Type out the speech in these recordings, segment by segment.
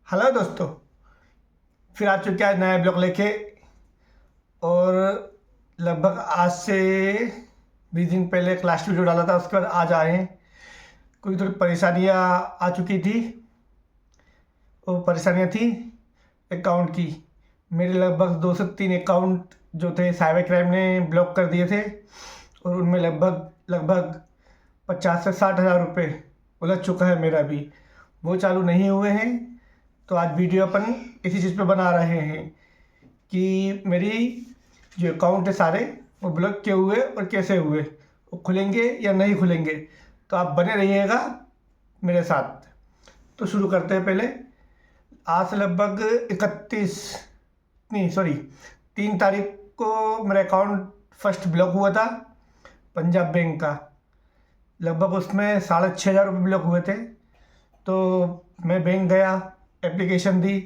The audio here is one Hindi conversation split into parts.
हेलो दोस्तों, फिर आ चुके आज नया ब्लॉग लेके। और लगभग आज से 20 दिन पहले एक लास्ट वीडियो डाला था, उसके बाद आज आए हैं। कोई थोड़ी परेशानियाँ आ चुकी थी। वो परेशानियाँ थी अकाउंट की। मेरे लगभग 2 से 3 अकाउंट जो थे साइबर क्राइम ने ब्लॉक कर दिए थे, और उनमें लगभग लगभग 50 से 60 हज़ार रुपये उलझ चुका है मेरा भी। वो चालू नहीं हुए हैं, तो आज वीडियो अपन इसी चीज़ पे बना रहे हैं कि मेरी जो अकाउंट है सारे वो ब्लॉक क्यों हुए और कैसे हुए, वो खुलेंगे या नहीं खुलेंगे। तो आप बने रहिएगा मेरे साथ। तो शुरू करते हैं। पहले आज से लगभग 3 तारीख को मेरा अकाउंट फर्स्ट ब्लॉक हुआ था पंजाब बैंक का। लगभग उसमें 6,500 रुपये ब्लॉक हुए थे। तो मैं बैंक गया, एप्लीकेशन दी,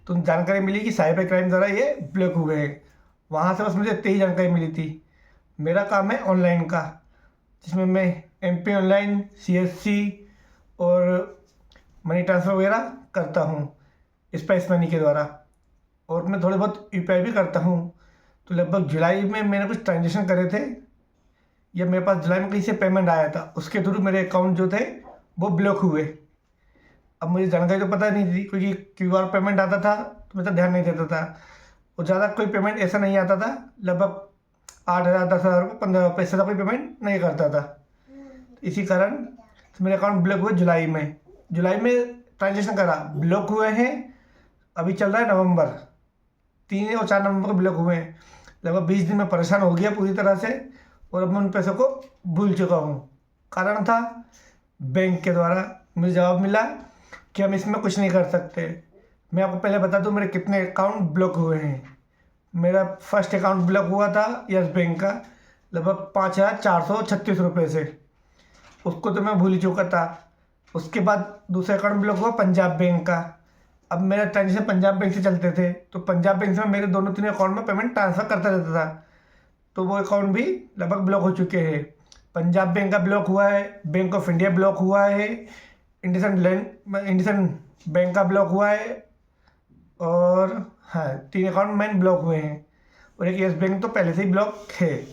तो जानकारी मिली कि साइबर क्राइम द्वारा ये ब्लॉक हुए हैं। वहाँ से बस मुझे 23 जानकारी मिली थी। मेरा काम है ऑनलाइन का, जिसमें मैं MP ऑनलाइन, CSC और मनी ट्रांसफ़र वगैरह करता हूँ स्पाइस मनी के द्वारा। और मैं थोड़े बहुत UPI भी करता हूँ। तो लगभग जुलाई में मैंने कुछ ट्रांजेक्शन करे थे, या मेरे पास जुलाई में कहीं से पेमेंट आया था, उसके थ्रू मेरे अकाउंट जो थे वो ब्लॉक हुए। अब मुझे जानकारी तो पता नहीं थी, क्योंकि QR पेमेंट आता था तो मैं तो ध्यान नहीं देता था। और ज़्यादा कोई पेमेंट ऐसा नहीं आता था। लगभग 8,000, 10,000 रुपये, 15,000 से कोई पेमेंट नहीं करता था। इसी कारण तो मेरे अकाउंट ब्लॉक हुए जुलाई में ट्रांजेक्शन करा, ब्लॉक हुए हैं। अभी चल रहा है नवंबर, 3 और 4 नवंबर को ब्लॉक हुए हैं। लगभग 20 दिन में परेशान हो गया पूरी तरह से, और अब मैं उन पैसों को भूल चुका हूँ। कारण था बैंक के द्वारा मुझे जवाब मिला कि हम इसमें कुछ नहीं कर सकते। मैं आपको पहले बता दूं मेरे कितने अकाउंट ब्लॉक हुए हैं। मेरा फर्स्ट अकाउंट ब्लॉक हुआ था यस बैंक का, लगभग 5,436 रुपये से। उसको तो मैं भूल ही चुका था। उसके बाद दूसरा अकाउंट ब्लॉक हुआ पंजाब बैंक का। अब मेरा ट्रांजेक्शन पंजाब बैंक से चलते थे, तो पंजाब बैंक से मेरे दोनों 3 अकाउंट में पेमेंट ट्रांसफ़र करता रहता था। तो वो अकाउंट भी लगभग ब्लॉक हो चुके हैं। पंजाब बैंक का ब्लॉक हुआ है, बैंक ऑफ इंडिया ब्लॉक हुआ है, इंडसइंड बैंक का ब्लॉक हुआ है, और हाँ 3 अकाउंट मैन ब्लॉक हुए हैं। और एक येस बैंक तो पहले से ही ब्लॉक है।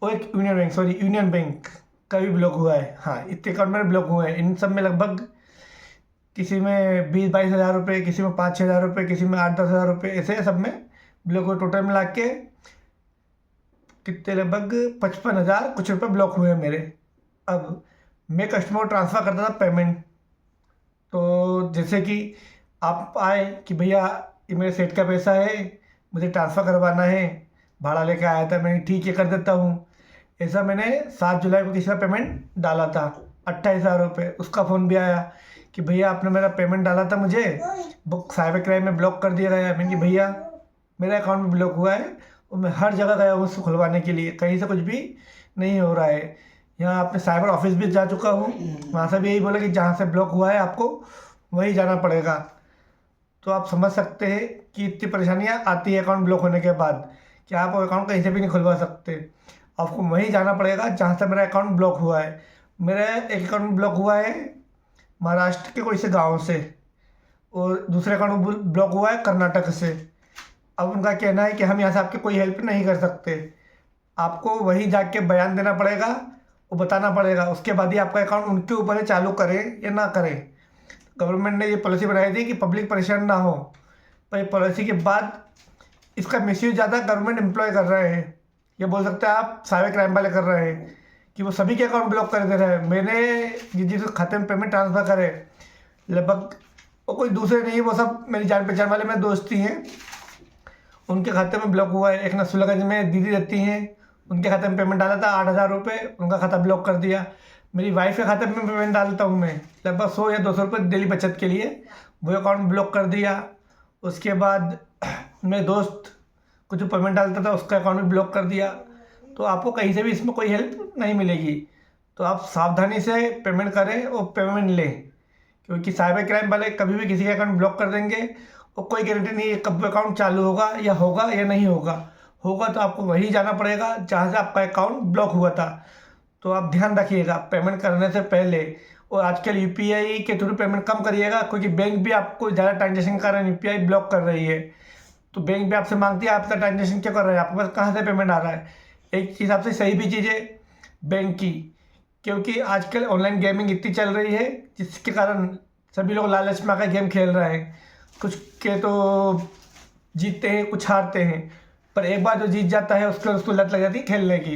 और एक यूनियन बैंक का भी ब्लॉक हुआ है। हाँ, इतने अकाउंट मेरे ब्लॉक हुए हैं। इन सब में लगभग किसी में 20-22 हज़ार रुपये, किसी में 5-6 हज़ार रुपये, किसी में 8-10 हज़ार रुपये, ऐसे सब में ब्लॉक हुए। टोटल मिला के कितने, लगभग 55,000 कुछ रुपये ब्लॉक हुए हैं मेरे। अब मैं कस्टमर को ट्रांसफ़र करता था पेमेंट। तो जैसे कि आप आए कि भैया ये मेरे सेट का पैसा है, मुझे ट्रांसफ़र करवाना है, भाड़ा लेके आया था, मैंने ठीक है कर देता हूँ। ऐसा मैंने 7 जुलाई को किसी का पेमेंट डाला था 28,000 रुपये। उसका फ़ोन भी आया कि भैया आपने मेरा पेमेंट डाला था, मुझे बुक साइबर क्राइम में ब्लॉक कर दिया गया। मैंने कि भैया मेरा अकाउंट में ब्लॉक हुआ है, और मैं हर जगह गया हूँ उसको खुलवाने के लिए, कहीं से कुछ भी नहीं हो रहा है। यहाँ अपने साइबर ऑफिस भी जा चुका हूँ, वहाँ से भी यही बोला कि जहाँ से ब्लॉक हुआ है आपको वहीं जाना पड़ेगा। तो आप समझ सकते हैं कि इतनी परेशानियाँ आती है अकाउंट ब्लॉक होने के बाद, कि आप अकाउंट कहीं से भी नहीं खुलवा सकते। आपको वहीं जाना पड़ेगा जहाँ से मेरा अकाउंट ब्लॉक हुआ है। मेरा एक अकाउंट ब्लॉक हुआ है महाराष्ट्र के कोई से गाँव से, और दूसरे अकाउंट ब्लॉक हुआ है कर्नाटक से। अब उनका कहना है कि हम यहाँ से आपकी कोई हेल्प नहीं कर सकते, आपको वहीं जाके बयान देना पड़ेगा, वो बताना पड़ेगा, उसके बाद ही आपका अकाउंट उनके ऊपर है चालू करें या ना करें। गवर्नमेंट ने ये पॉलिसी बनाई थी कि पब्लिक परेशान ना हो, पर पॉलिसी के बाद इसका मिसयूज ज़्यादा गवर्नमेंट एम्प्लॉय कर रहे हैं। ये बोल सकते हैं आप साइबर क्राइम वाले कर रहे हैं कि वो सभी के अकाउंट ब्लॉक कर दे रहे हैं। मैंने जिस खाते में पेमेंट ट्रांसफ़र करे, लगभग वो कोई दूसरे नहीं, वो सब मेरी जान पहचान वाले मेरे दोस्त ही हैं, उनके खाते में ब्लॉक हुआ है। एक नसरुल्लागंज में दीदी रहती हैं, उनके खाते में पेमेंट डाला था 8,000 रुपये, उनका खाता ब्लॉक कर दिया। मेरी वाइफ के खाते में पेमेंट डालता हूँ मैं, लगभग 100 या 200 रुपये डेली बचत के लिए, वो अकाउंट ब्लॉक कर दिया। उसके बाद मेरे दोस्त को जो पेमेंट डालता था उसका अकाउंट भी ब्लॉक कर दिया। तो आपको कहीं से भी इसमें कोई हेल्प नहीं मिलेगी। तो आप सावधानी से पेमेंट करें और पेमेंट लें, क्योंकि साइबर क्राइम वाले कभी भी किसी का अकाउंट ब्लॉक कर देंगे, और कोई गारंटी नहीं है कब अकाउंट चालू होगा या नहीं होगा। होगा तो आपको वहीं जाना पड़ेगा जहाँ से आपका अकाउंट ब्लॉक हुआ था। तो आप ध्यान रखिएगा पेमेंट करने से पहले, और आजकल यूपीआई के थ्रू पेमेंट कम करिएगा, क्योंकि बैंक भी आपको ज़्यादा ट्रांजेक्शन के कारण यूपीआई ब्लॉक कर रही है। तो बैंक भी आपसे मांगती है, आप इतना ट्रांजेक्शन क्यों कर रहे हैं, आपके पास कहाँ से पेमेंट आ रहा है। एक हिसाब से सही भी चीज़ है बैंक की, क्योंकि आजकल ऑनलाइन गेमिंग इतनी चल रही है जिसके कारण सभी लोग लालच में आकर गेम खेल रहे हैं। कुछ के तो जीतते हैं, कुछ हारते हैं, पर एक बार जो जीत जाता है उसको लत लग जाती है खेलने की,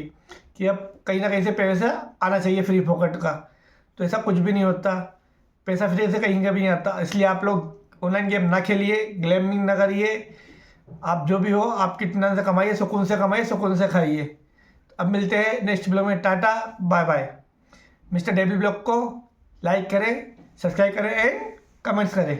कि अब कहीं ना कहीं से पैसा आना चाहिए फ्री पॉकेट का। तो ऐसा कुछ भी नहीं होता, पैसा फ्री से कहीं का भी नहीं आता। इसलिए आप लोग ऑनलाइन गेम ना खेलिए, गेमिंग ना करिए। आप जो भी हो, आप कितना से कमाइए, सुकून से खाइए। अब मिलते हैं नेक्स्ट ब्लॉग में। Tata bye bye. Mister devil blog को लाइक करें, सब्सक्राइब करें एंड कमेंट्स करें।